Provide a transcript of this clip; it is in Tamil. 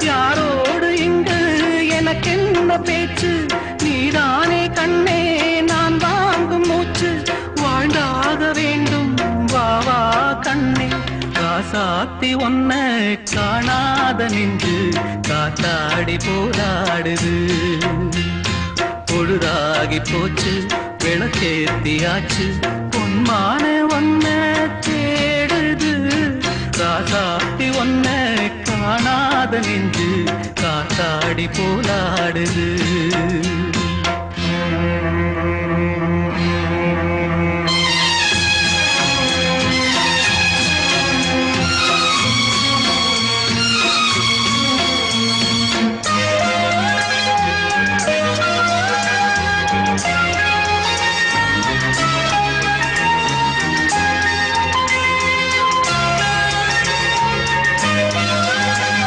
யாரோடு இங்கு எனக்கென்ன பேச்சு நீதானே கண்ணே நான் வாங்கும் மூச்சு வாழ்ந்தாக வேண்டும் வா வா கண்ணே ராசாத்தி ஒன்ன காணாத நின்று காத்தாடி போராடுது பொழுதாகி போச்சு விளக்கேத்தியாச்சு பொன்மான ஒன்ன தேடுது ராசாத்தி ஒன்ன காணாத நின்று காத்தாடி போராடுது